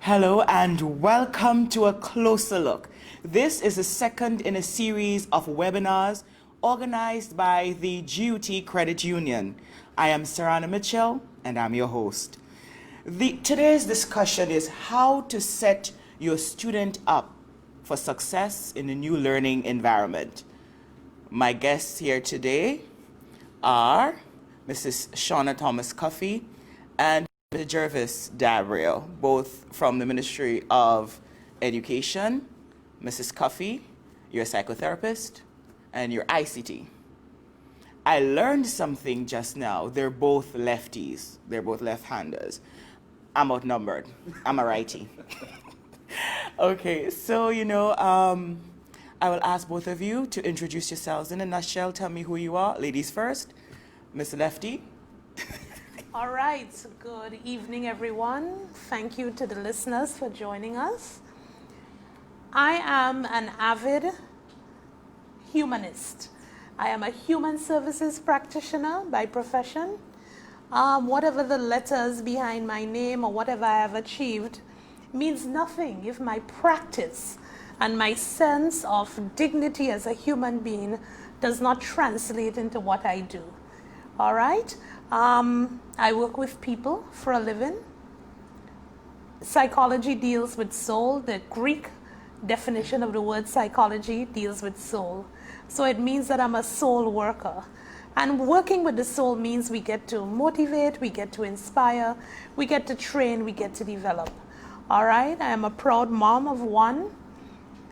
Hello and welcome to A Closer Look. This is the second in a series of webinars organized by the GUT Credit Union. I am Sarana Mitchell and I'm your host. Today's discussion is how to set your student up for success in a new learning environment. My guests here today are Mrs. Shauna Thomas Cuffey and Mr. Jervis Dabrio, both from the Ministry of Education. Mrs. Cuffey, you're a psychotherapist, and you're ICT. I learned something just now. They're both lefties. They're both left-handers. I'm outnumbered. I'm a righty. Okay, so, I will ask both of you to introduce yourselves in a nutshell. Tell me who you are. Ladies first. Miss Lefty. All right, good evening, everyone. Thank you to the listeners for joining us. I am an avid humanist. I am a human services practitioner by profession. Whatever the letters behind my name or whatever I have achieved means nothing if my practice and my sense of dignity as a human being does not translate into what I do. All right? I work with people for a living. Psychology deals with soul. The Greek definition of the word psychology deals with soul. So it means that I'm a soul worker. And working with the soul means we get to motivate, we get to inspire, we get to train, we get to develop. All right? I am a proud mom of one,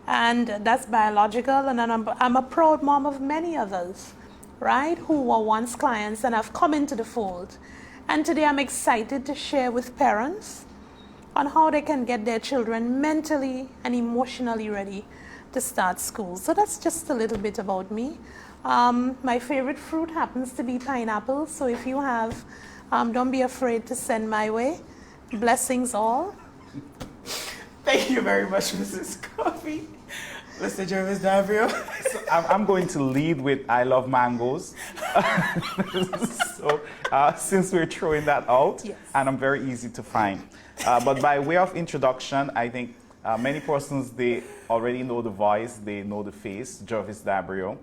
and that's biological, and I'm a proud mom of many others, right, who were once clients and have come into the fold. And today I'm excited to share with parents on how they can get their children mentally and emotionally ready to start school. So that's just a little bit about me. My favorite fruit happens to be pineapple, so if you have, don't be afraid to send my way. Blessings all. Thank you very much, Mrs. Coffey. Mr. Jervis Dabrio. So I'm going to lead with I love mangoes. So since we're throwing that out, yes. And I'm very easy to find. But by way of introduction, I think many persons, they already know the voice, they know the face, Jervis Dabrio.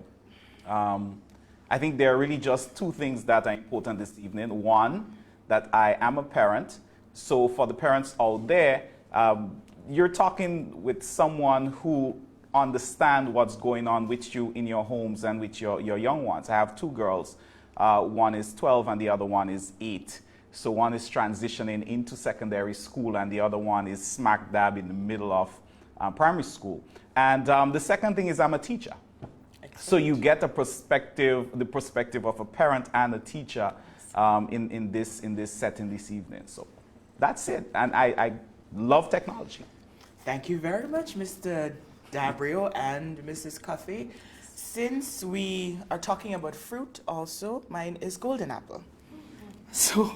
I think there are really just two things that are important this evening. One, that I am a parent. So for the parents out there, you're talking with someone who understand what's going on with you in your homes and with your young ones. I have two girls. One is 12 and the other one is 8. So one is transitioning into secondary school and the other one is smack dab in the middle of primary school. And the second thing is I'm a teacher. Excellent. So you get the perspective of a parent and a teacher in this setting this evening. So that's it. And I love technology. Thank you very much, Mr. Dabrio and Mrs. Cuffey. Since we are talking about fruit also, mine is golden apple. So,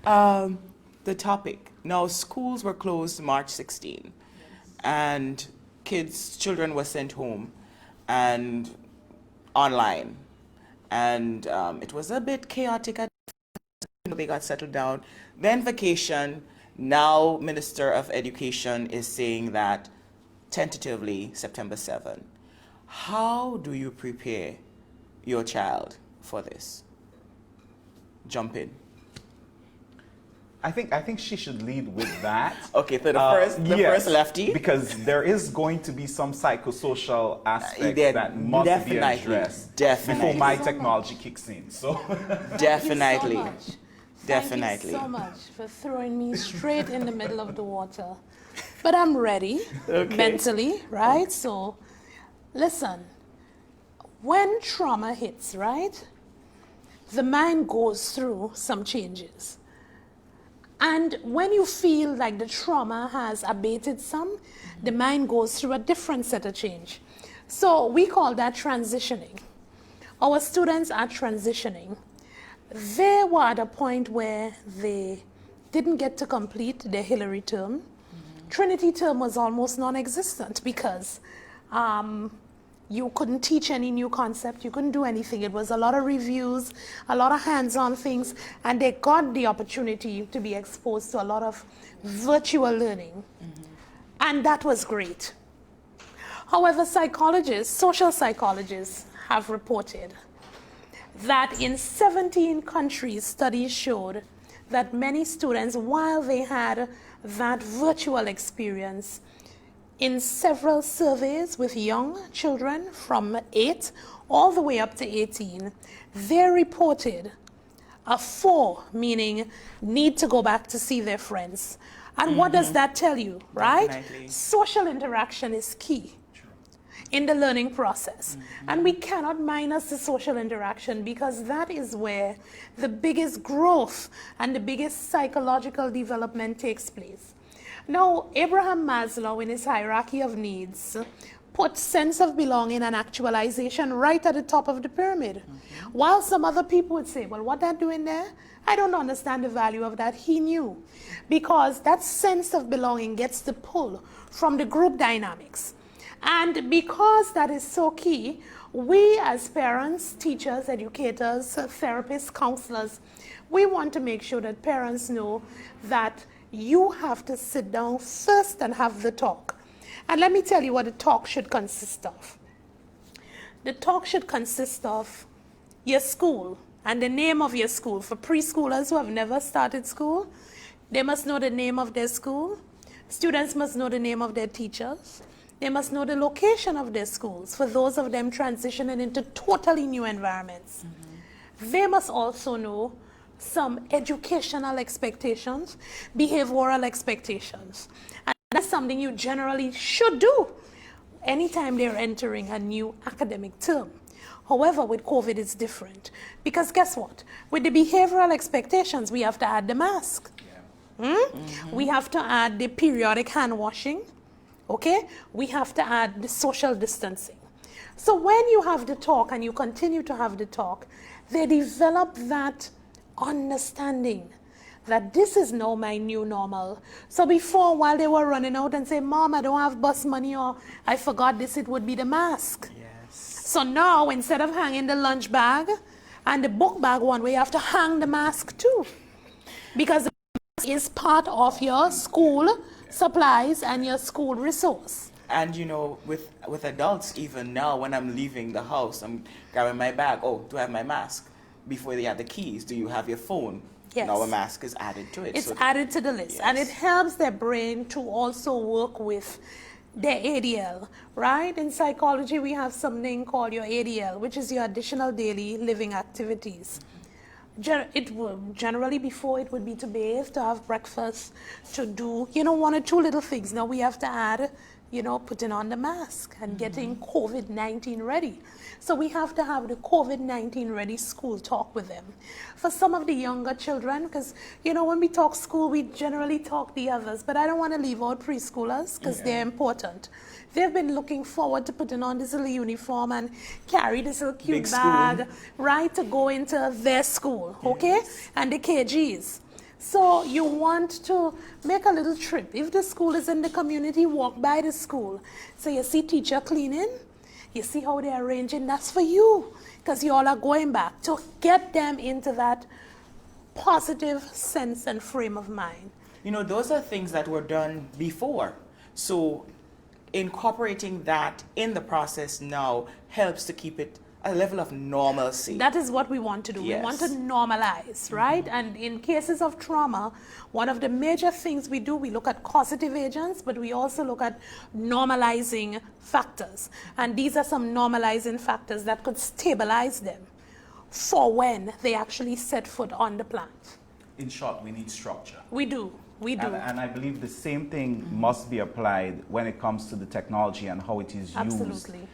the topic. Now, schools were closed March 16, and children were sent home and online. And it was a bit chaotic. They got settled down. Then vacation. Now, Minister of Education is saying that tentatively September 7. How do you prepare your child for this? Jump in. I think she should lead with that. Okay, so the first lefty. Because there is going to be some psychosocial aspects that must be addressed before my technology kicks in. So definitely. Thank you so much for throwing me straight in the middle of the water. But I'm ready, mentally, right? So, listen, when trauma hits, right, the mind goes through some changes. And when you feel like the trauma has abated some, the mind goes through a different set of change. So we call that transitioning. Our students are transitioning. They were at a point where they didn't get to complete their Hillary term. Trinity term was almost non-existent because You couldn't teach any new concept. You couldn't do anything. It was a lot of reviews, a lot of hands-on things, and they got the opportunity to be exposed to a lot of virtual learning. And that was great. However, psychologists, social psychologists have reported that in 17 countries, studies showed that many students, while they had that virtual experience, in several surveys with young children from 8 all the way up to 18, they reported a 4, meaning need to go back to see their friends. And what does that tell you, right? Definitely. Social interaction is key in the learning process. And we cannot minus the social interaction, because that is where the biggest growth and the biggest psychological development takes place. Now, Abraham Maslow, in his hierarchy of needs, put sense of belonging and actualization right at the top of the pyramid. While some other people would say, well, what they're doing there? I don't understand the value of that. He knew, because that sense of belonging gets the pull from the group dynamics. And because that is so key, we as parents, teachers, educators, therapists, counselors, we want to make sure that parents know that you have to sit down first and have the talk. And let me tell you what the talk should consist of. The talk should consist of your school and the name of your school. For preschoolers who have never started school, they must know the name of their school. Students must know the name of their teachers. They must know the location of their schools for those of them transitioning into totally new environments. They must also know some educational expectations, behavioral expectations. And that's something you generally should do anytime they're entering a new academic term. However, with COVID, it's different. Because guess what? With the behavioral expectations, we have to add the mask. We have to add the periodic hand washing. Okay? We have to add the social distancing. So when you have the talk and you continue to have the talk, they develop that understanding that this is now my new normal. So before, while they were running out and say, Mom, I don't have bus money, or I forgot this, it would be the mask. Yes. So now, instead of hanging the lunch bag and the book bag one way, you have to hang the mask too. Because the mask is part of your school supplies and your school resource. And you know, with adults, even now, when I'm leaving the house, I'm grabbing my bag. Oh, do I have my mask? Before they have the keys, do you have your phone? Yes. Now a mask is added to it. It's So added to the list. Yes. And it helps their brain to also work with their ADL, right? In psychology, we have something called your ADL, which is your additional daily living activities. Generally, before it would be to bathe, to have breakfast, to do, 1 or 2 little things. Now we have to add, putting on the mask and getting COVID-19 ready. So we have to have the COVID-19 ready school talk with them. For some of the younger children, because, when we talk school, we generally talk the others, but I don't want to leave out preschoolers because they're important. They've been looking forward to putting on this little uniform and carry this little cute Big bag, spoon. right, to go into their school, okay? And the KGs. So you want to make a little trip. If the school is in the community, walk by the school. So you see teacher cleaning, you see how they're arranging, that's for you. Because you all are going back to get them into that positive sense and frame of mind. those are things that were done before. So incorporating that in the process now helps to keep it a level of normalcy. That is what we want to do. Yes. We want to normalize, right? And in cases of trauma, one of the major things we do, we look at causative agents, but we also look at normalizing factors. And these are some normalizing factors that could stabilize them for when they actually set foot on the plant. In short, we need structure. We do. We do. And I believe the same thing must be applied when it comes to the technology and how it is used. Absolutely.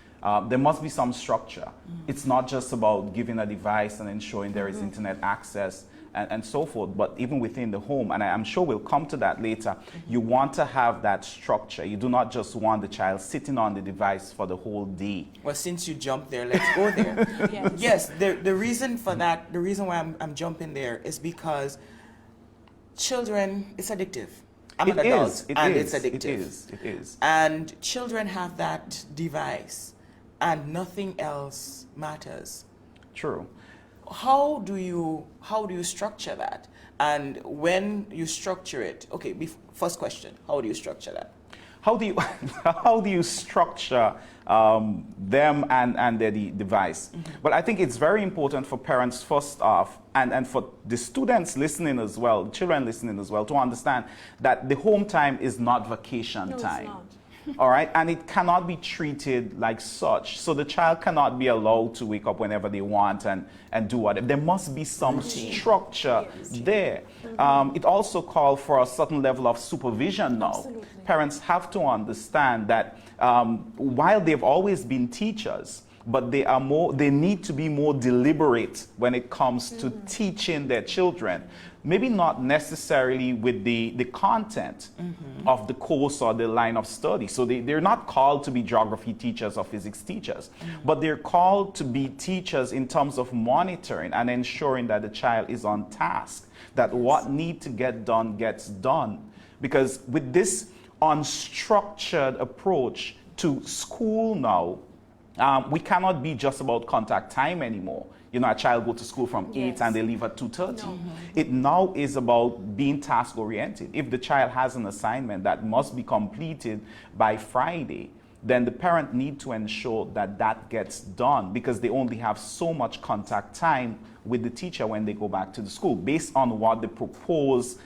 There must be some structure. It's not just about giving a device and ensuring there is internet access and so forth, but even within the home, and I'm sure we'll come to that later, you want to have that structure. You do not just want the child sitting on the device for the whole day. Well, since you jumped there, let's go there. Yes. Yes, the reason for that, the reason why I'm jumping there is because children, it's addictive. I'm an adult, and it's addictive. It is. And children have that device and nothing else matters. True. How do you structure that? And when you structure it, okay, first question, how do you structure that? How do you how do you structure them and their device? Well, I think it's very important for parents first off, and for the students listening as well, children listening as well, to understand that the home time is not vacation time. It's not. All right, and it cannot be treated like such. So the child cannot be allowed to wake up whenever they want and do whatever. There must be some structure there. It also calls for a certain level of supervision now. Absolutely. Parents have to understand that while they've always been teachers, but they need to be more deliberate when it comes to teaching their children. Maybe not necessarily with the content of the course or the line of study. So they're not called to be geography teachers or physics teachers, but they're called to be teachers in terms of monitoring and ensuring that the child is on task, that what needs to get done gets done. Because with this unstructured approach to school now, we cannot be just about contact time anymore. You know, a child go to school from 8 and they leave at 2:30. No. It now is about being task oriented. If the child has an assignment that must be completed by Friday, then the parent need to ensure that that gets done, because they only have so much contact time with the teacher when they go back to the school based on what the proposed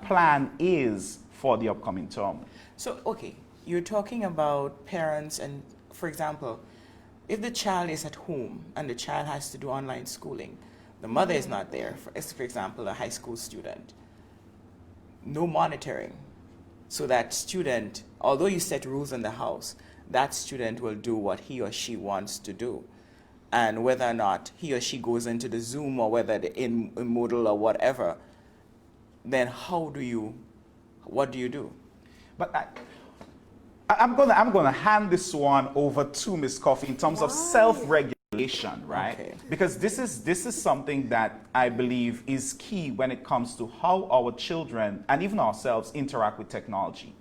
plan is for the upcoming term. So, okay, you're talking about parents and, for example, if the child is at home and the child has to do online schooling, the mother is not there, for example, a high school student, no monitoring. So that student, although you set rules in the house, that student will do what he or she wants to do. And whether or not he or she goes into the Zoom or whether they're in Moodle or whatever, then what do you do? But I'm gonna hand this one over to Ms. Coffey in terms of self-regulation, right? Okay. Because this is something that I believe is key when it comes to how our children and even ourselves interact with technology.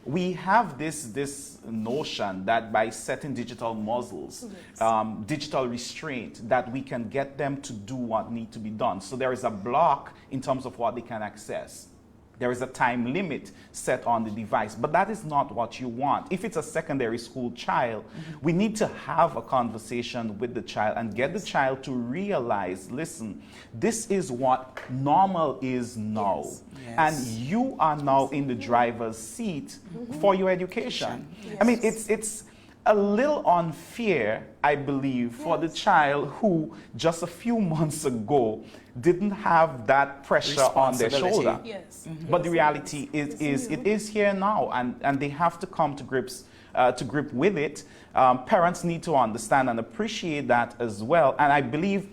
We have this notion that by setting digital muzzles, digital restraint, that we can get them to do what needs to be done. So there is a block in terms of what they can access. There is a time limit set on the device, but that is not what you want. If it's a secondary school child, we need to have a conversation with the child and get the child to realize, listen, this is what normal is now. Yes. And you are now in the driver's seat for your education. Yes. I mean, it's a little unfair, I believe, for the child who just a few months ago didn't have that pressure on their shoulder. Yes. But the reality it is here now, and they have to come to grip with it. Parents need to understand and appreciate that as well. And I believe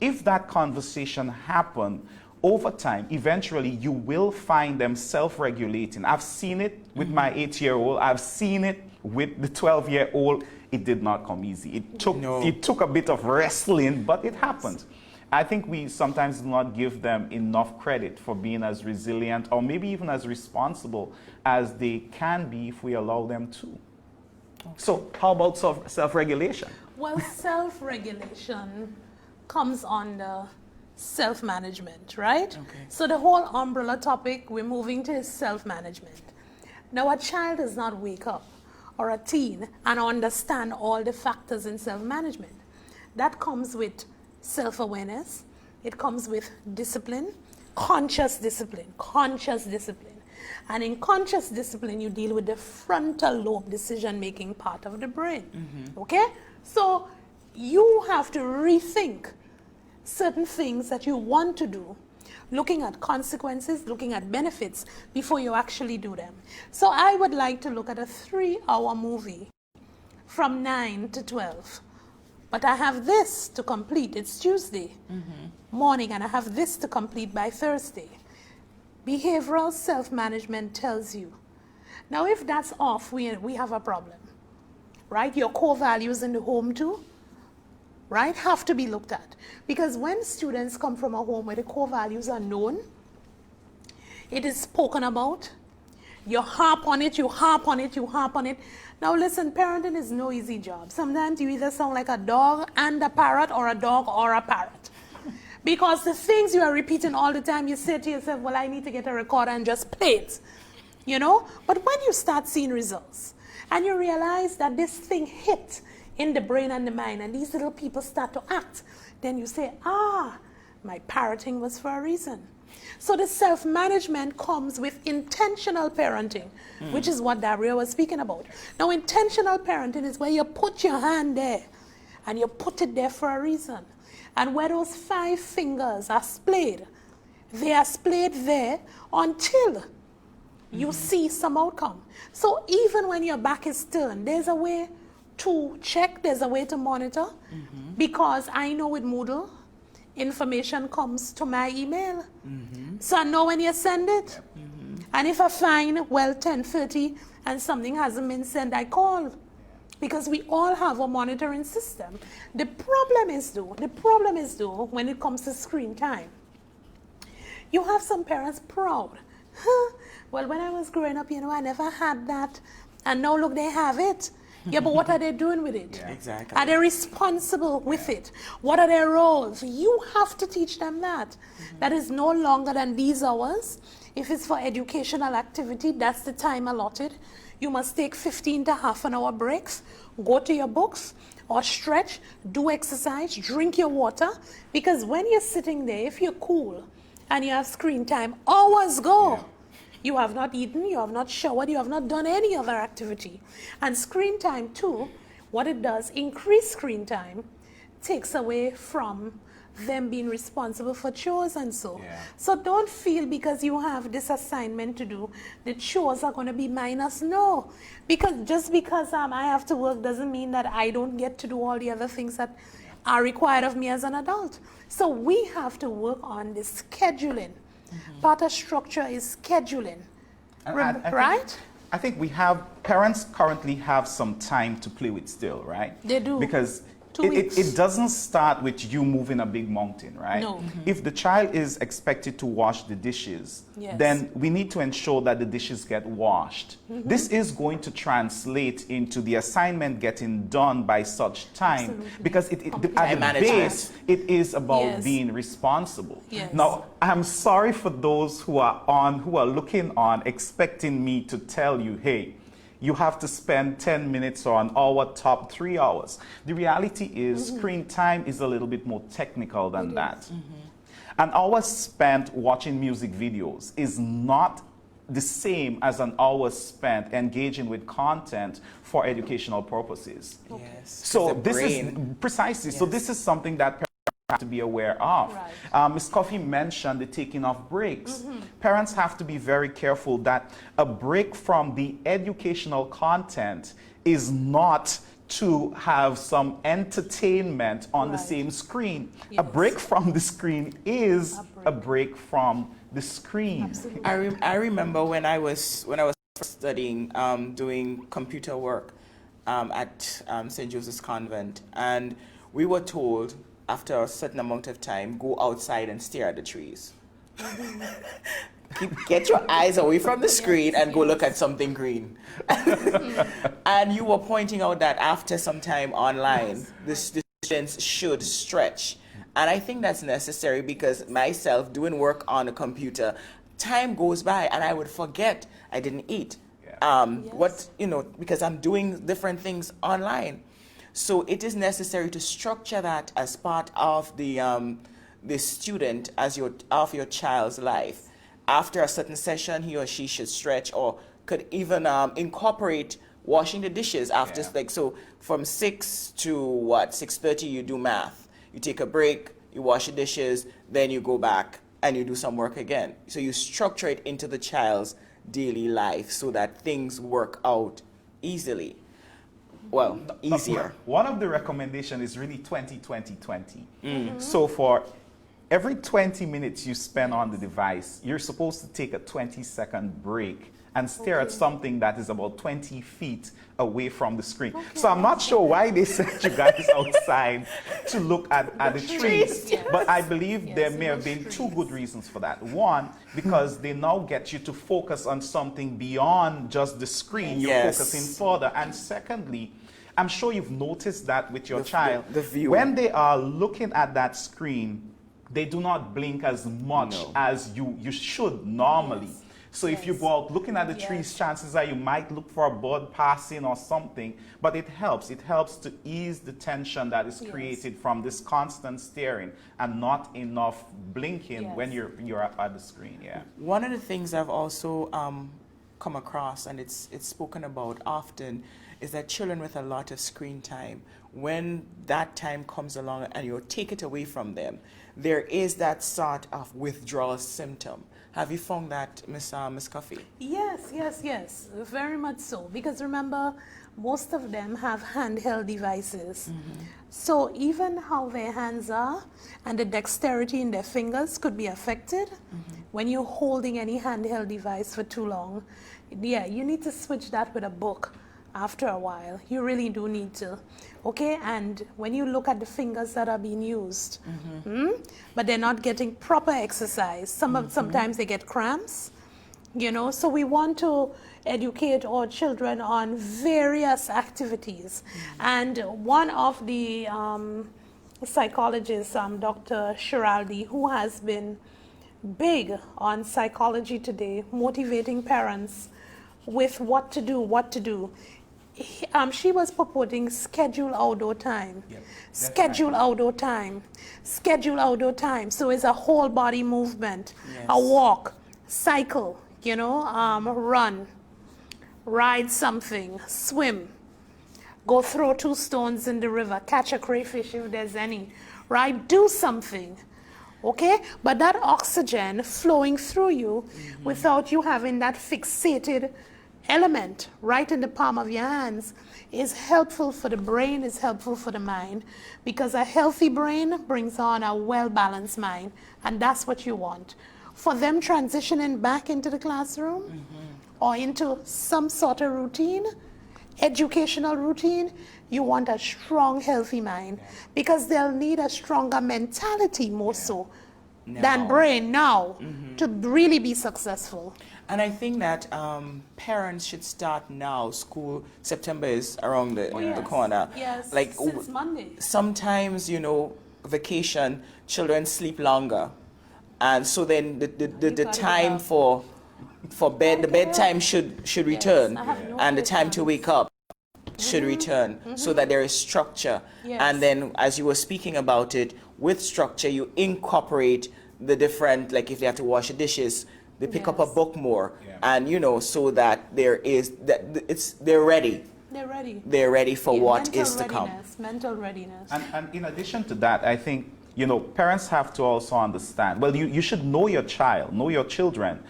if that conversation happened over time, eventually you will find them self-regulating. I've seen it with my 8-year-old. I've seen it with the 12-year-old. It did not come easy. It took a bit of wrestling, but it happened. I think we sometimes do not give them enough credit for being as resilient or maybe even as responsible as they can be if we allow them to. Okay. So how about self-regulation? Well, self-regulation comes under self-management, right? Okay. So the whole umbrella topic we're moving to is self-management. Now, a child does not wake up, or a teen, and understand all the factors in self-management. That comes with self-awareness. It comes with discipline, conscious discipline. And in conscious discipline, you deal with the frontal lobe decision-making part of the brain. Okay? So you have to rethink certain things that you want to do, looking at consequences, looking at benefits before you actually do them. So I would like to look at a 3-hour movie from 9 to 12. But I have this to complete. It's Tuesday morning, and I have this to complete by Thursday. Behavioral self-management tells you. Now, if that's off, we have a problem, right? Your core values in the home too, right, have to be looked at. Because when students come from a home where the core values are known, it is spoken about, You harp on it, you harp on it, you harp on it. Now listen, parenting is no easy job. Sometimes you either sound like a dog and a parrot, or a dog or a parrot. Because the things you are repeating all the time, you say to yourself, well, I need to get a recorder and just play it. You know? But when you start seeing results, and you realize that this thing hit in the brain and the mind, and these little people start to act, then you say, ah, my parroting was for a reason. So the self-management comes with intentional parenting, which is what Dario was speaking about. Now, intentional parenting is where you put your hand there, and you put it there for a reason. And where those 5 fingers are splayed, they are splayed there until you see some outcome. So even when your back is turned, there's a way to check, there's a way to monitor, because I know with Moodle, information comes to my email. So I know when you send it. And if I find, well, 10:30 and something hasn't been sent, I call. Because we all have a monitoring system. The problem is though, when it comes to screen time, you have some parents proud. Well, when I was growing up, you know, I never had that. And now look, they have it. Yeah, but what are they doing with it? Yeah, exactly. Are they responsible with it? What are their roles? You have to teach them that. That is no longer than these hours. If it's for educational activity, that's the time allotted. You must take 15 to half an hour breaks, go to your books, or stretch, do exercise, drink your water. Because when you're sitting there, if you're cool and you have screen time, hours go. Yeah. You have not eaten, you have not showered, you have not done any other activity. And screen time too, what it does, increase screen time, takes away from them being responsible for chores and so. Yeah. So don't feel because you have this assignment to do, the chores are going to be minus. No, because just because I have to work doesn't mean that I don't get to do all the other things that are required of me as an adult. So we have to work on the scheduling. Part of structure is scheduling, right? I think we have, parents currently have some time to play with still, right? They do. Because it doesn't start with you moving a big mountain, right? No. If the child is expected to wash the dishes, then we need to ensure that the dishes get washed. This is going to translate into the assignment getting done by such time, because at the base, it is about being responsible. Now, I'm sorry for those who are looking on, expecting me to tell you, hey, you have to spend 10 minutes or an hour, top 3 hours. The reality is screen time is a little bit more technical than that. An hour spent watching music videos is not the same as an hour spent engaging with content for educational purposes. Yes. So this is precisely, so this is something that parents have to be aware of. Ms. Coffey mentioned the taking of breaks. Parents have to be very careful that a break from the educational content is not to have some entertainment on the same screen. A break from the screen is a break from the screen. I remember when I was studying, doing computer work at St. Joseph's Convent, and we were told after a certain amount of time, go outside and stare at the trees. Get your eyes away from the screen and go look at something green. And you were pointing out that after some time online, the students should stretch. And I think that's necessary because myself, doing work on a computer, time goes by and I would forget I didn't eat. Because I'm doing different things online. So it is necessary to structure that as part of the student of your child's life. After a certain session, he or she should stretch, or could even incorporate washing the dishes after, so from 6 to 6:30 you do math. You take a break, you wash the dishes, then you go back and you do some work again. So you structure it into the child's daily life so that things work out easily. Well, easier. One of the recommendations is really 20-20-20. So for every 20 minutes you spend on the device, you're supposed to take a 20-second break and stare at something that is about 20 feet away from the screen. Okay. So I'm not sure why they sent you guys outside to look at the trees, Yes. but I believe Yes, there it may have was been trees. two good reasons for that. One, because they now get you to focus on something beyond just the screen. You're Yes. focusing further. And secondly, I'm sure you've noticed that with your The- child. the view. When they are looking at that screen, they do not blink as much No. as you should normally. Yes. So if you Yes. go out looking at the Yes. trees, chances are you might look for a bird passing or something, but it helps. It helps to ease the tension that is Yes. created from this constant staring and not enough blinking Yes. when you're at the screen. Yeah. One of the things I've also come across, and it's spoken about often, is that children with a lot of screen time, when that time comes along and you take it away from them, there is that sort of withdrawal symptom. Have you found that, Miss Coffey? Yes, very much so. Because remember, most of them have handheld devices. So even how their hands are and the dexterity in their fingers could be affected when you're holding any handheld device for too long. Yeah, you need to switch that with a book after a while. You really do need to. Okay, and when you look at the fingers that are being used, but they're not getting proper exercise. Sometimes they get cramps, you know. So we want to educate our children on various activities. And one of the psychologists, Dr. Shiraldi, who has been big on psychology today, motivating parents with what to do. She was proposing schedule outdoor time. Schedule outdoor time. Schedule outdoor time. So it's a whole body movement. Yes. A walk, cycle, you know, run, ride something, swim, go throw 2 stones in the river, catch a crayfish if there's any, right? Do something. Okay? But that oxygen flowing through you without you having that fixated element right in the palm of your hands is helpful for the brain, is helpful for the mind, because a healthy brain brings on a well-balanced mind, and that's what you want. For them transitioning back into the classroom or into some sort of routine, educational routine, you want a strong, healthy mind, because they'll need a stronger mentality more so than brain now to really be successful. And I think that parents should start now. School, September is around the corner. Yes, Like since Monday. sometimes, you know, vacation, children sleep longer. And so then the time for bed, the bedtime should return, I have no and the time to plans. wake up should return, so that there is structure. Yes. And then, as you were speaking about it, with structure, you incorporate the different, like if they have to wash the dishes, they pick up a Yes. book more, Yeah. and you know, so that they're ready. They're ready. They're ready for Yeah, what mental is to come. readiness, mental readiness. And in addition to that, I think, you know, parents have to also understand, well, you should know your child, know your children.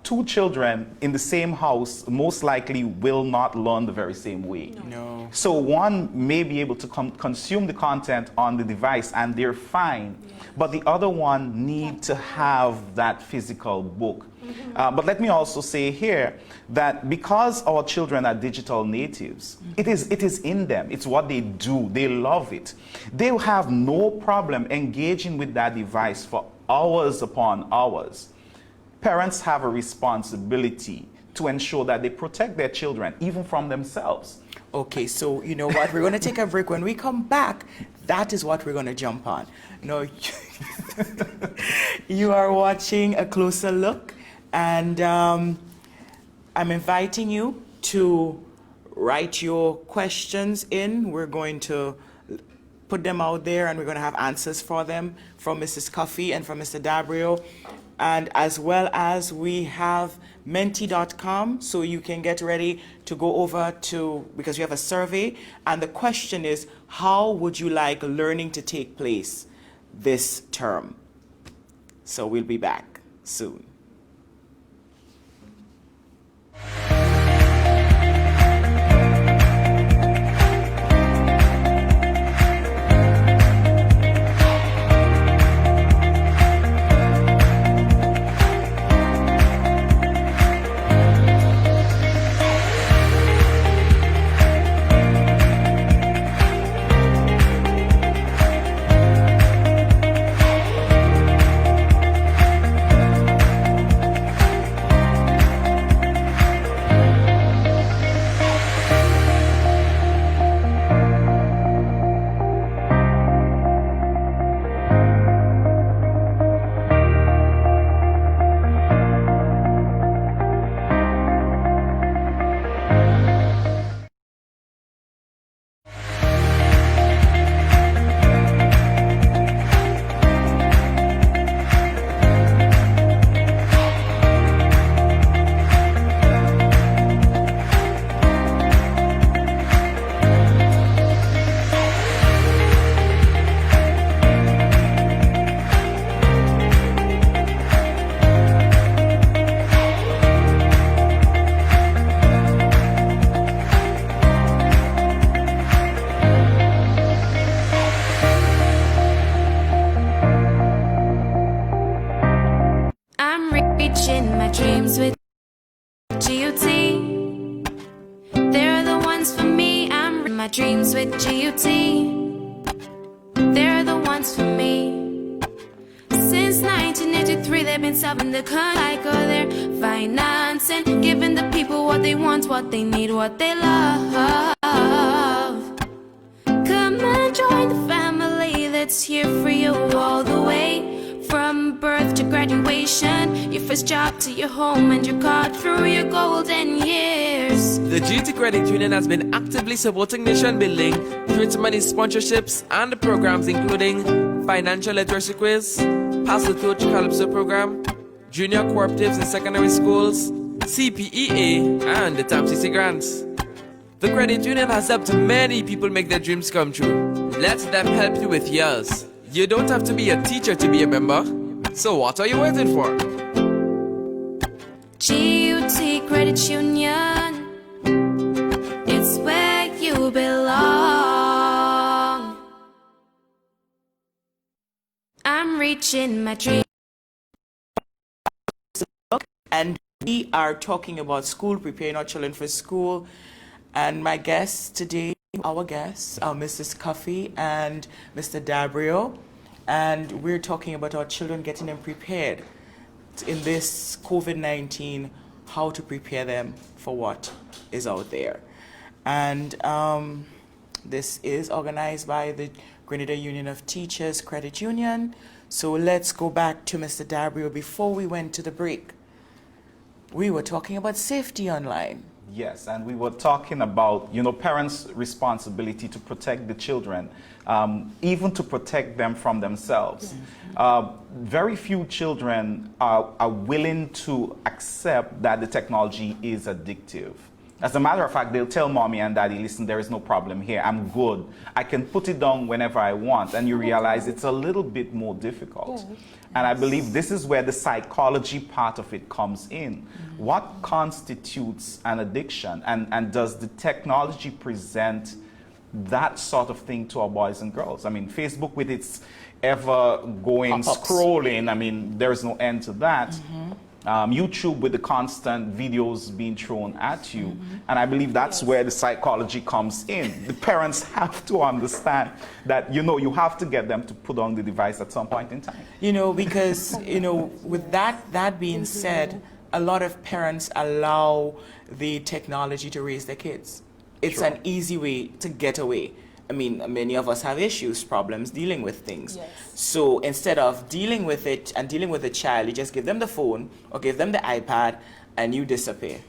2 children in the same house most likely will not learn the very same way. No. So one may be able to consume the content on the device and they're fine, but the other one need to have that physical book. But let me also say here that because our children are digital natives, it is in them. It's what they do. They love it. They will have no problem engaging with that device for hours upon hours. Parents have a responsibility to ensure that they protect their children, even from themselves. Okay, so you know what? We're going to take a break. When we come back, that is what we're going to jump on. No, you are watching A Closer Look, and I'm inviting you to write your questions in. We're going to put them out there, and we're going to have answers for them from Mrs. Coffey and from Mr. Dabrio. And as well as we have menti.com, so you can get ready to go over to, because we have a survey, and the question is, how would you like learning to take place this term? So we'll be back soon. ones for me. I'm my dreams with GUT. They're the ones for me. Since 1983, they've been solving the like they're financing, giving the people what they want, what they need, what they love. Come and join the family that's here for you all the way. From birth to graduation, your first job to your home and your card through your golden years. The GT Credit Union has been actively supporting nation building through its many sponsorships and programs including Financial Literacy Quiz, Pass the Torch Calypso Program, Junior Cooperatives in Secondary Schools, CPEA, and the TAMCC Grants. The credit union has helped many people make their dreams come true. Let them help you with yours. You don't have to be a teacher to be a member. So what are you waiting for? GUT Credit Union, it's where you belong. I'm reaching my dream. And we are talking about school, preparing our children for school. And my guests today, our guests are Mrs. Cuffy and Mr. Dabrio. And we're talking about our children, getting them prepared in this COVID-19, how to prepare them for what is out there. And this is organized by the Grenada Union of Teachers Credit Union. So let's go back to Mr. Dabrio. Before we went to the break, we were talking about safety online. Yes, and we were talking about, parents' responsibility to protect the children, even to protect them from themselves. Very few children are willing to accept that the technology is addictive. As a matter of fact, they'll tell mommy and daddy, listen, there is no problem here. I'm good. I can put it down whenever I want. And you realize it's a little bit more difficult. And I believe this is where the psychology part of it comes in. What constitutes an addiction? And does the technology present that sort of thing to our boys and girls? I mean, Facebook with its ever-going scrolling, I mean, there's no end to that. YouTube with the constant videos being thrown at you. And I believe that's where the psychology comes in. The parents have to understand that, you have to get them to put on the device at some point in time. Because, with that being said, a lot of parents allow the technology to raise their kids. It's an easy way to get away. I mean, many of us have issues, problems dealing with things. So instead of dealing with it and dealing with the child, you just give them the phone or give them the iPad and you disappear.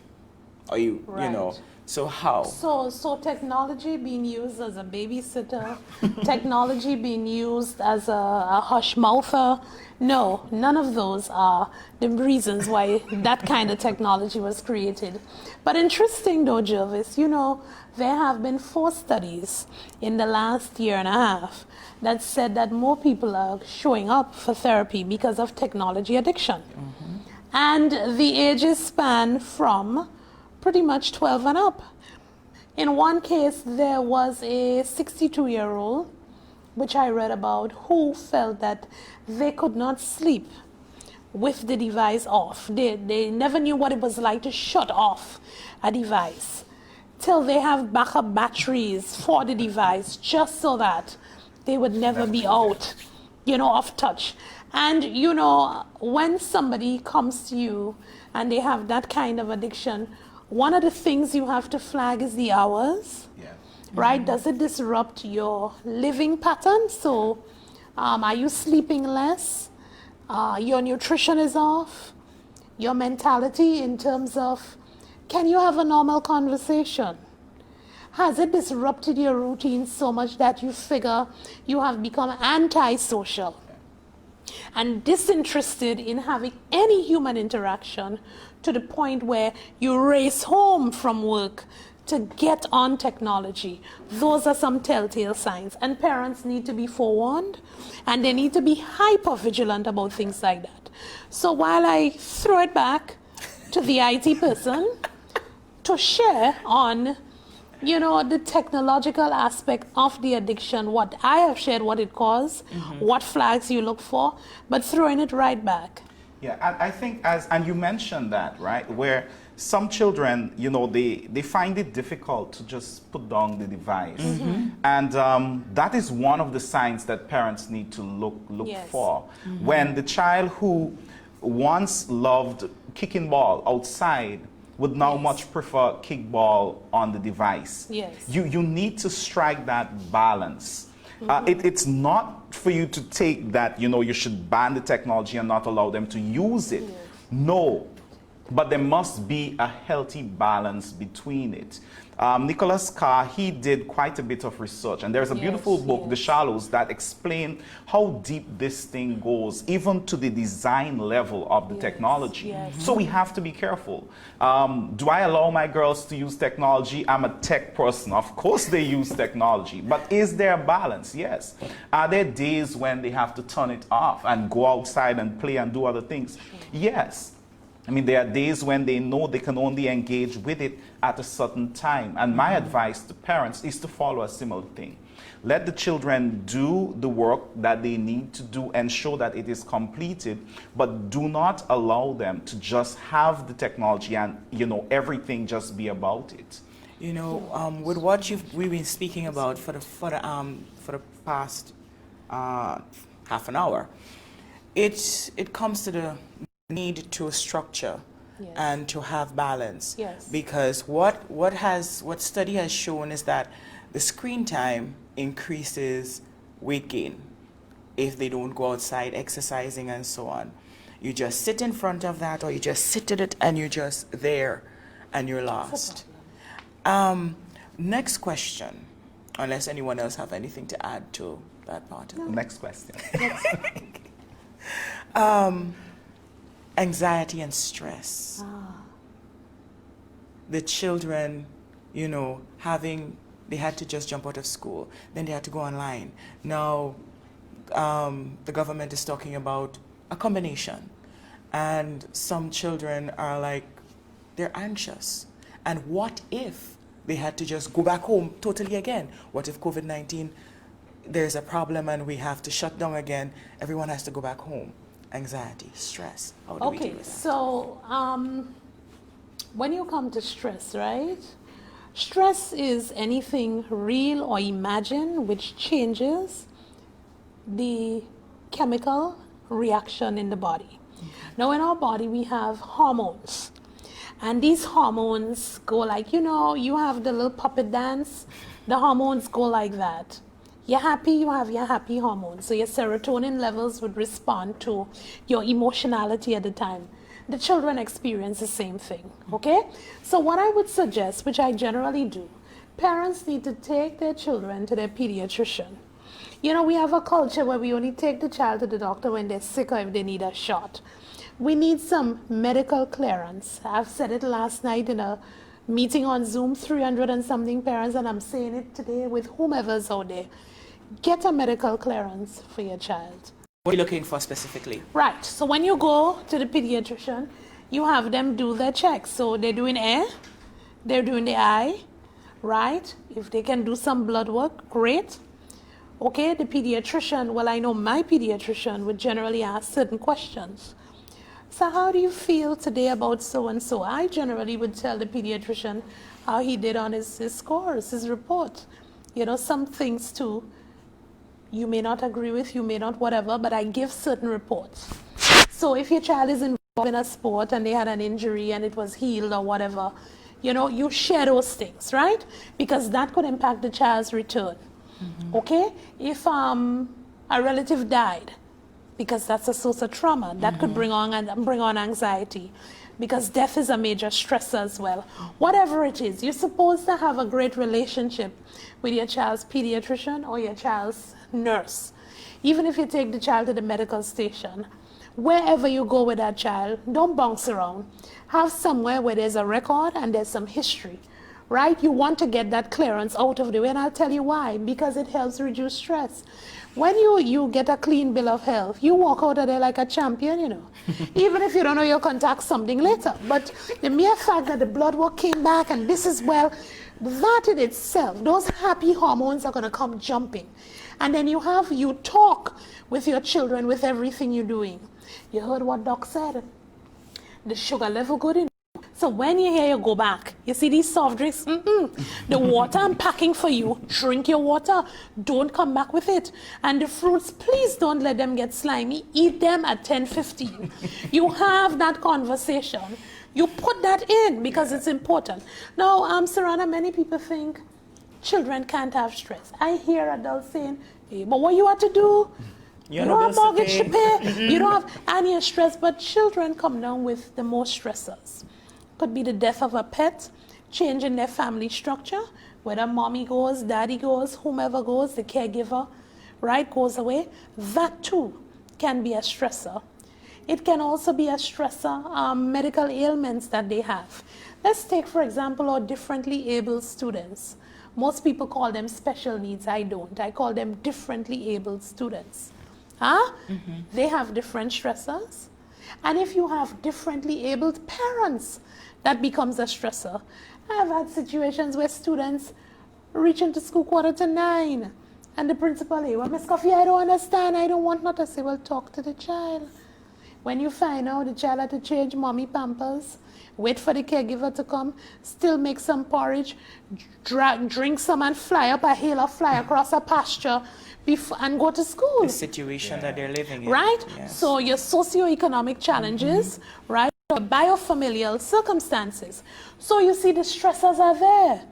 Or you know. So how? So technology being used as a babysitter, technology being used as a hush mouther. No, none of those are the reasons why that kind of technology was created. But interesting though, Jervis, there have been 4 studies in the last year and a half that said that more people are showing up for therapy because of technology addiction. And the ages span from pretty much 12 and up. In one case, there was a 62-year-old, which I read about, who felt that they could not sleep with the device off. They never knew what it was like to shut off a device till they have backup batteries for the device, just so that they would never be out, off touch. And, when somebody comes to you and they have that kind of addiction, one of the things you have to flag is the hours, right? Does it disrupt your living pattern? So are you sleeping less? Your nutrition is off? Your mentality in terms of, can you have a normal conversation? Has it disrupted your routine so much that you figure you have become antisocial and disinterested in having any human interaction, to the point where you race home from work to get on technology? Those are some telltale signs, and parents need to be forewarned, and they need to be hyper vigilant about things like that. So while I throw it back to the IT person to share on the technological aspect of the addiction, what I have shared, what it caused, what flags you look for, but throwing it right back. Yeah, I think and you mentioned that, right, where some children, you know, they find it difficult to just put down the device. And that is one of the signs that parents need to look Yes. for. When the child who once loved kicking ball outside would now Yes. much prefer kickball on the device. Yes. You need to strike that balance. It's not for you to take that, you know, you should ban the technology and not allow them to use it. No, but there must be a healthy balance between it. Nicholas Carr, he did quite a bit of research, and there's a beautiful book, yes. The Shallows, that explain how deep this thing goes, even to the design level of the technology. yes. So we have to be careful. Do I allow my girls to use technology? I'm a tech person. Of course they use technology, but is there a balance? Yes. Are there days when they have to turn it off and go outside and play and do other things? Yes. I mean, there are days when they know they can only engage with it at a certain time. And my advice to parents is to follow a similar thing. Let the children do the work that they need to do, ensure that it is completed, but do not allow them to just have the technology and, you know, everything just be about it. You know, with what we've been speaking about for the past half an hour, it comes to the need to structure Yes. and to have balance. Yes. Because what study has shown is that the screen time increases weight gain if they don't go outside exercising and so on. You just sit in front of that, or you just sit at it and you're just there and you're lost. Next question, unless anyone else have anything to add to that part of it. Next question. Anxiety and stress. The children, you know, they had to just jump out of school, then they had to go online. Now, the government is talking about a combination, and some children are like, they're anxious. And what if they had to just go back home totally again? What if COVID-19, there's a problem and we have to shut down again, everyone has to go back home? Anxiety, stress, how do we deal Okay, with that? so when you come to stress, right? Stress is anything real or imagined which changes the chemical reaction in the body. Now, in our body, we have hormones. And these hormones go like, you know, you have the little puppet dance. The hormones go like that. You're happy, you have your happy hormones. So your serotonin levels would respond to your emotionality at the time. The children experience the same thing, okay? So what I would suggest, which I generally do, parents need to take their children to their pediatrician. You know, we have a culture where we only take the child to the doctor when they're sick or if they need a shot. We need some medical clearance. I've said it last night in a meeting on Zoom, 300 and something parents, and I'm saying it today with whomever's out there. Get a medical clearance for your child. What are you looking for specifically? Right, so when you go to the pediatrician, you have them do their checks. So they're doing air, they're doing the eye, right? If they can do some blood work, great. Okay, the pediatrician, well, I know my pediatrician would generally ask certain questions. So how do you feel today about so-and-so? I generally would tell the pediatrician how he did on his scores, his report. You know, some things too, you may not agree with, you may not whatever, but I give certain reports. So if your child is involved in a sport and they had an injury and it was healed or whatever, you know, you share those things, right? Because that could impact the child's return. Okay? If a relative died, because that's a source of trauma, that could bring on anxiety, because death is a major stressor as well. Whatever it is, you're supposed to have a great relationship with your child's pediatrician or your child's nurse. Even if you take the child to the medical station, wherever you go with that child, don't bounce around. Have somewhere where there's a record and there's some history, right? You want to get that clearance out of the way, and I'll tell you why. Because it helps reduce stress. When you get a clean bill of health, you walk out of there like a champion, you know. Even if you don't know, you'll contact something later. But the mere fact that the blood work came back and this is well, that in itself, those happy hormones are going to come jumping. And then you talk with your children with everything you're doing. You heard what Doc said. The sugar level good in So when you hear you go back, you see these soft drinks, the water I'm packing for you, drink your water, don't come back with it. And the fruits, please don't let them get slimy, eat them at 10:15. You have that conversation. You put that in because it's important. Now, Sarana, many people think children can't have stress. I hear adults saying, hey, but what you have to do? You don't have mortgage to pay, you don't have any stress, but children come down with the most stressors. Could be the death of a pet, change in their family structure, whether mommy goes, daddy goes, whomever goes, the caregiver, right, goes away. That too can be a stressor. It can also be a stressor, medical ailments that they have. Let's take, for example, our differently able students. Most people call them special needs. I don't. I call them differently abled students. They have different stressors. And if you have differently abled parents, that becomes a stressor. I've had situations where students reach into school 8:45, and the principal, hey, well, Miss Coffee, I don't understand. I don't want not to say, well, talk to the child. When you find out the child had to change mommy pampers, wait for the caregiver to come, still make some porridge, drink some and fly up a hill or fly across a pasture and go to school. The situation that they're living in. Right? Yes. So your socioeconomic challenges, right? Or biofamilial circumstances. So you see the stressors are there.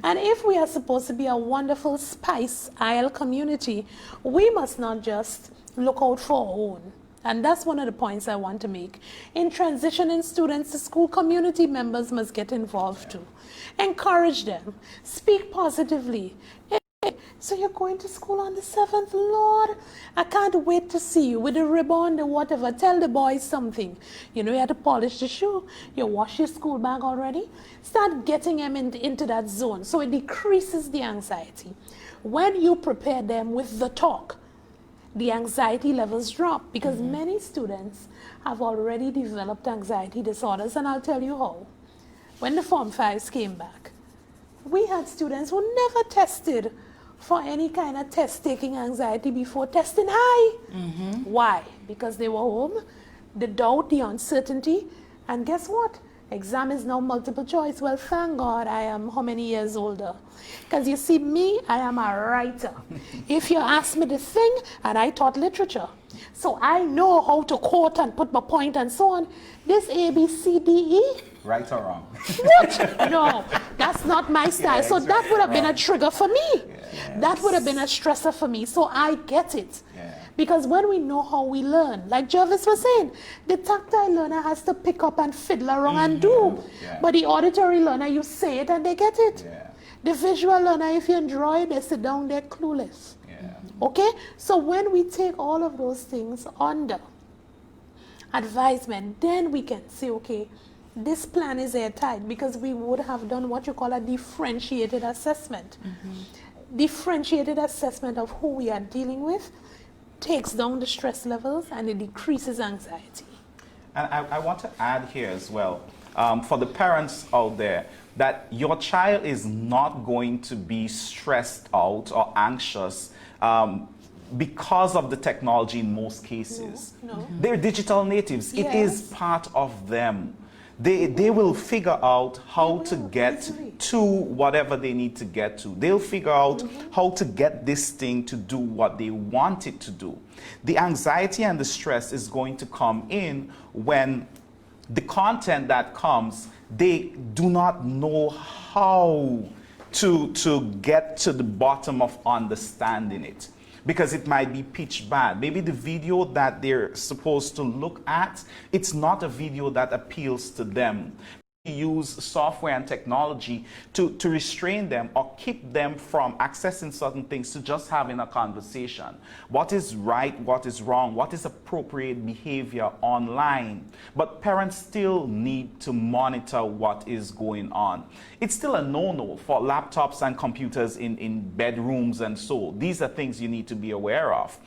And if we are supposed to be a wonderful spice IL community, we must not just look out for our own. And that's one of the points I want to make. In transitioning students to school, community members must get involved too. Encourage them. Speak positively. Hey, so you're going to school on the 7th? Lord, I can't wait to see you with the ribbon, the whatever. Tell the boys something. You know, you have to polish the shoe. You wash your school bag already. Start getting them into that zone so it decreases the anxiety. When you prepare them with the talk, the anxiety levels drop because many students have already developed anxiety disorders, and I'll tell you how. When the Form 5s came back, we had students who never tested for any kind of test-taking anxiety before testing high. Why? Because they were home, the doubt, the uncertainty, and guess what? Exam is now multiple choice. Well, thank God I am how many years older? Because you see, me, I am a writer. If you ask me the thing, and I taught literature, so I know how to quote and put my point and so on. This A, B, C, D, E. Right or wrong? What? No, that's not my style. So that would have been a trigger for me. That would have been a stressor for me. So I get it. Because when we know how we learn, like Jervis was saying, the tactile learner has to pick up and fiddle around and do. But the auditory learner, you say it and they get it. The visual learner, if you enjoy it, they sit down, they're clueless. Okay? So when we take all of those things under advisement, then we can say, okay, this plan is airtight, because we would have done what you call a differentiated assessment. Differentiated assessment of who we are dealing with takes down the stress levels and it decreases anxiety. And I want to add here as well, for the parents out there, that your child is not going to be stressed out or anxious because of the technology in most cases. No. They're digital natives. It is part of them. They will figure out how to get to whatever they need to get to. They'll figure out how to get this thing to do what they want it to do. The anxiety and the stress is going to come in when the content that comes, they do not know how to get to the bottom of understanding it. Because it might be pitch bad. Maybe the video that they're supposed to look at, it's not a video that appeals to them. Use software and technology to restrain them or keep them from accessing certain things, to just having a conversation. What is right, what is wrong, what is appropriate behavior online? But parents still need to monitor what is going on. It's still a no-no for laptops and computers in bedrooms and so. These are things you need to be aware of.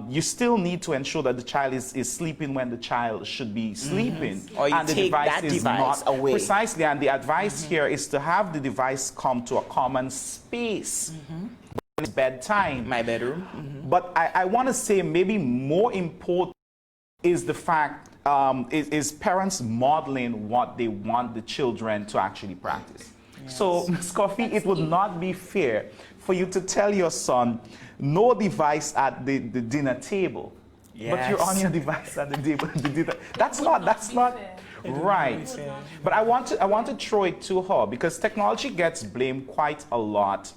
You still need to ensure that the child is sleeping when the child should be sleeping. Or you and the take device that is device not away. Precisely, and the advice here is to have the device come to a common space. When it's bedtime. My bedroom. But I want to say maybe more important is the fact is parents modeling what they want the children to actually practice. Yes. So, Ms. Coffee, it would not be fair for you to tell your son, no device at the dinner table, but you're on your device at the dinner. That's not right. But I want to throw it to her because technology gets blamed quite a lot.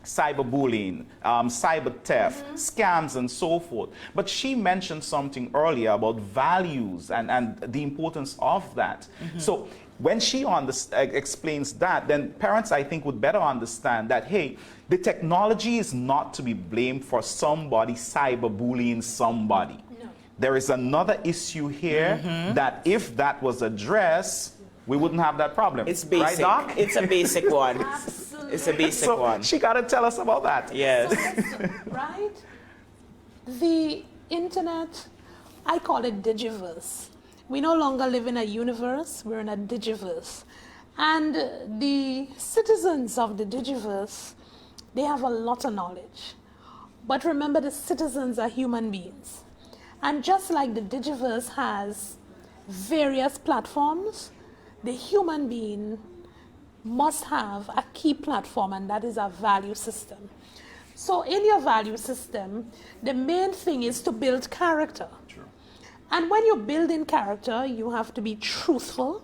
Cyberbullying, cyber theft, scams, and so forth. But she mentioned something earlier about values and the importance of that. So when she explains that, then parents, I think, would better understand that, hey, the technology is not to be blamed for somebody cyberbullying somebody. No. There is another issue here that if that was addressed, we wouldn't have that problem. It's basic. Right, Doc? It's a basic one. Absolutely. It's a basic one. She got to tell us about that. Yes. Right? The internet, I call it digiverse. We no longer live in a universe, we're in a digiverse. And the citizens of the digiverse, they have a lot of knowledge. But remember, the citizens are human beings. And just like the digiverse has various platforms, the human being must have a key platform, and that is our value system. So in your value system, the main thing is to build character. True. And when you're building character, you have to be truthful,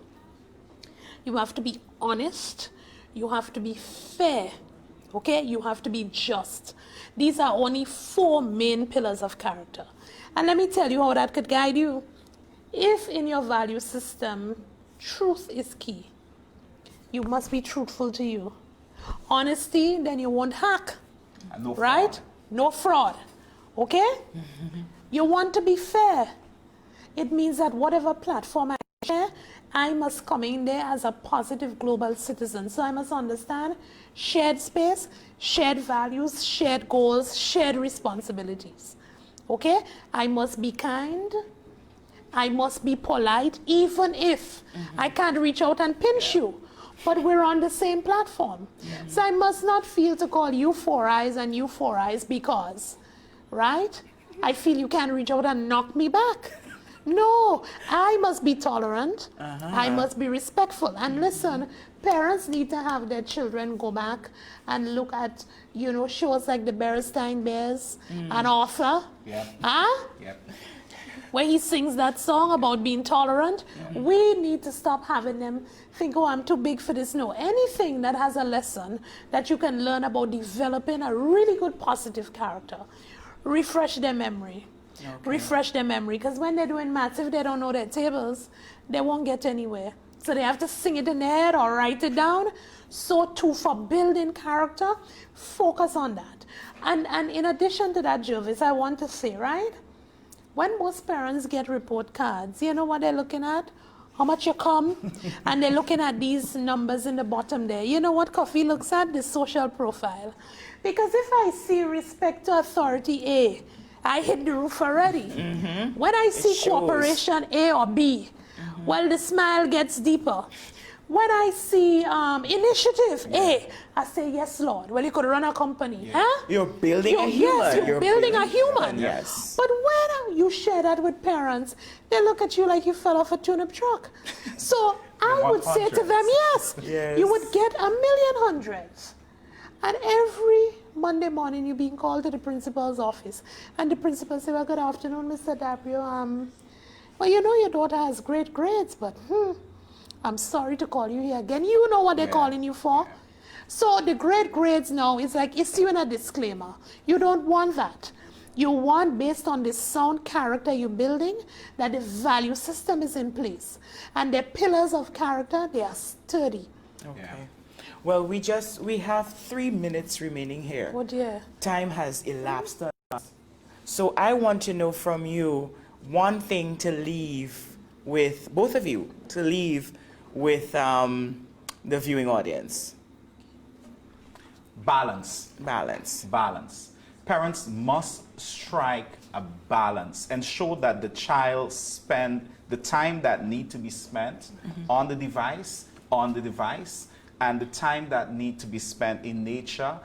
you have to be honest, you have to be fair, okay? You have to be just. These are only 4 main pillars of character. And let me tell you how that could guide you. If in your value system, truth is key, you must be truthful to you. Honesty, then you won't hack, no right? Fraud. No fraud, okay? You want to be fair. It means that whatever platform I share, I must come in there as a positive global citizen. So I must understand shared space, shared values, shared goals, shared responsibilities, okay? I must be kind. I must be polite, even if I can't reach out and pinch you. But we're on the same platform. So I must not feel to call you 4 eyes and you 4 eyes because, right? I feel you can reach out and knock me back. No, I must be tolerant. I must be respectful. And listen, parents need to have their children go back and look at, you know, shows like the Berenstain Bears and Arthur. Yep. Huh? Yep. Where he sings that song about being tolerant. We need to stop having them think, oh, I'm too big for this. No, anything that has a lesson that you can learn about developing a really good positive character. Refresh their memory. Okay. Refresh their memory, because when they're doing maths, if they don't know their tables, they won't get anywhere. So they have to sing it in their head or write it down. So too, for building character, focus on that. And in addition to that, Jervis, I want to say, right? When most parents get report cards, you know what they're looking at? How much you come? And they're looking at these numbers in the bottom there. You know what Coffee looks at? The social profile. Because if I see respect to authority A, I hit the roof already. When I see cooperation A or B, well, the smile gets deeper. When I see initiative A, I say, yes, Lord. Well, you could run a company. Huh? You're building a human. Yes, you're building a human. Yes. But when you share that with parents, they look at you like you fell off a turnip truck. So I would say to them, yes, you would get 1,000,000 And every Monday morning, you're being called to the principal's office. And the principal says, well, good afternoon, Mr. Dabrio. Well, you know your daughter has great grades, but I'm sorry to call you here again. You know what they're calling you for. So the great grades now is like issuing a disclaimer. You don't want that. You want, based on the sound character you're building, that the value system is in place. And the pillars of character, they are sturdy. Okay. Yeah. Well, we have 3 minutes remaining here. Oh dear. Time has elapsed on us. So I want to know from you one thing to leave with, both of you, to leave with the viewing audience. Balance. Balance. Balance. Parents must strike a balance and show that the child spend the time that need to be spent on the device, and the time that need to be spent in nature,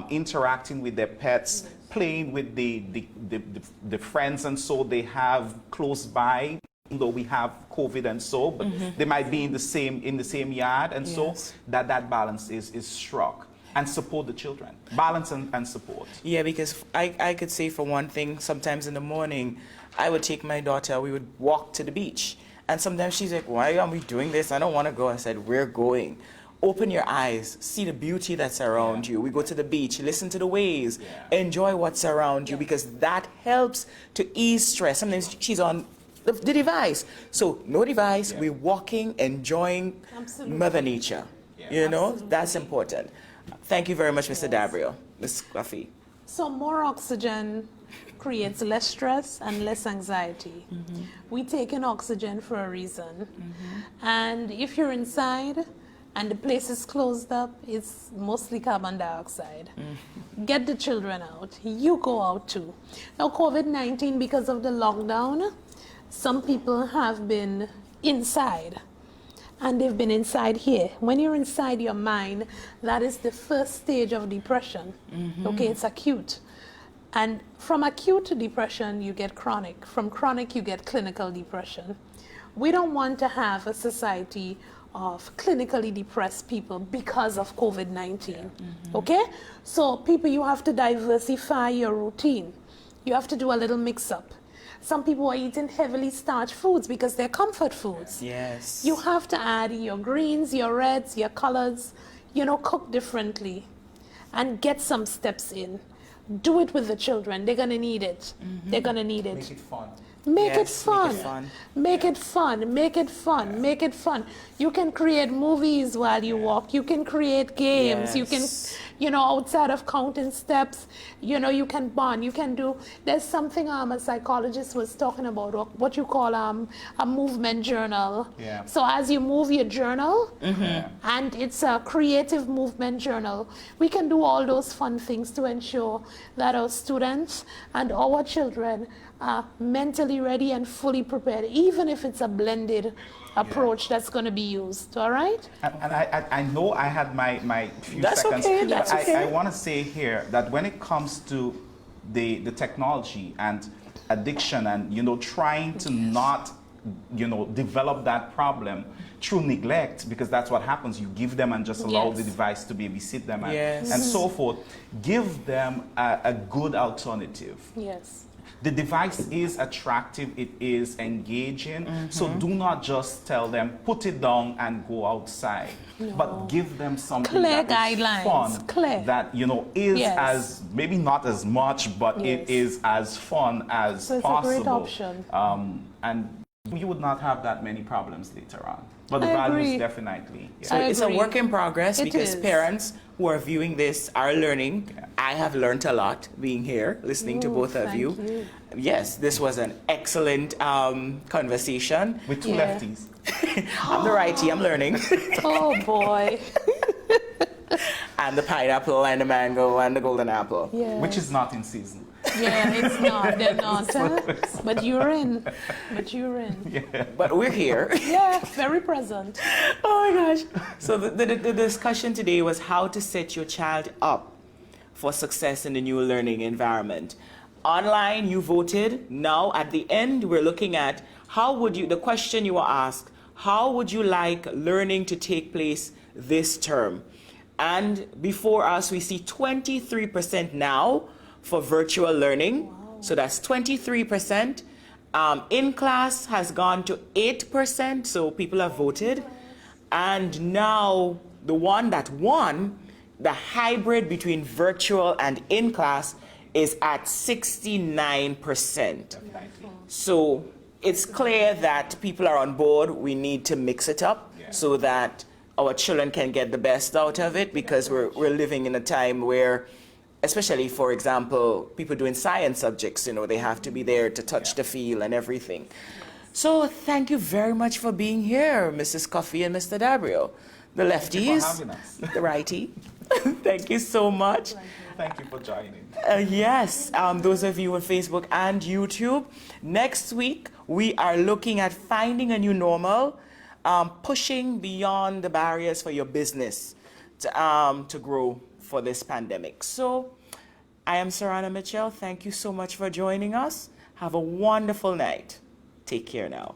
interacting with their pets, playing with the friends and so they have close by, though we have COVID and so, but they might be in the same yard, and so that balance is struck. And support the children. Balance and support. Yeah, because I could say for one thing, sometimes in the morning, I would take my daughter, we would walk to the beach. And sometimes she's like, why are we doing this? I don't want to go. I said, we're going. Open your eyes, see the beauty that's around you. We go to the beach, listen to the waves, enjoy what's around you, because that helps to ease stress. Sometimes she's on the device. So no device, we're walking, enjoying Mother Nature. You know, that's important. Thank you very much, Mr. Dabrio, Ms. Coffee. So more oxygen creates less stress and less anxiety. We take in oxygen for a reason. And if you're inside and the place is closed up, it's mostly carbon dioxide. Get the children out. You go out too. Now, COVID-19, because of the lockdown, some people have been inside. And they've been inside here. When you're inside your mind, that is the first stage of depression. Okay, it's acute. And from acute depression, you get chronic. From chronic, you get clinical depression. We don't want to have a society of clinically depressed people because of COVID-19. Okay? So people, you have to diversify your routine. You have to do a little mix-up. Some people are eating heavily starched foods because they're comfort foods. Yes. You have to add your greens, your reds, your colors, you know, cook differently and get some steps in. Do it with the children. They're going to need it. They're going to need it. Make it fun. Make it Yes, fun. Make it fun. Make it fun. Make it fun. You can create movies while you walk. You can create games. You can, Yes. you know, outside of counting steps, you know, you can bond. You can do, there's something a psychologist was talking about, what you call a movement journal. Yeah. So as you move your journal, and it's a creative movement journal, we can do all those fun things to ensure that our students and our children are mentally ready and fully prepared, even if it's a blended approach that's going to be used. All right? And I know I had my few That's seconds. okay, but that's okay. I want to say here that when it comes to the technology and addiction and, you know, trying to not, you know, develop that problem through neglect, because that's what happens. You give them and just allow the device to babysit them and so forth. Give them a good alternative. Yes. The device is attractive, it is engaging, so do not just tell them, put it down and go outside, but give them something Clear that is guidelines, fun, clear. that, you know, is as, maybe not as much, but it is as fun as So it's possible. a great option. And you would not have that many problems later on. But the I values agree. definitely. So I it's a agree. work in progress It because is. parents who are viewing this are learning. I have learned a lot being here, listening to both of thank you. you. Yes, this was an excellent conversation. With two lefties. I'm the righty, I'm learning. Oh boy. And the pineapple and the mango and the golden apple. Yeah. Which is not in season. Yeah, it's not. They're not. Huh? But you're in. But you're in. But we're here. Yeah, very present. Oh my gosh. So the discussion today was how to set your child up for success in the new learning environment. Online, you voted. Now, at the end, we're looking at the question you were asked, how would you like learning to take place this term? And before us, we see 23% now for virtual learning. Wow. So that's 23%. In class has gone to 8%, so people have voted. And now the one that won, the hybrid between virtual and in class, is at 69%. So it's clear that people are on board. We need to mix it up so that our children can get the best out of it, because we're living in a time where, especially, for example, people doing science subjects, you know, they have to be there to touch the feel and everything. So thank you very much for being here, Mrs. Coffee and Mr. Dabrio. The lefties, Thank you for having us. the righty. Thank you so much. Thank you for joining. Yes, those of you on Facebook and YouTube. Next week, we are looking at finding a new normal, pushing beyond the barriers for your business to grow for this pandemic. So I am Sarana Mitchell. Thank you so much for joining us. Have a wonderful night. Take care now.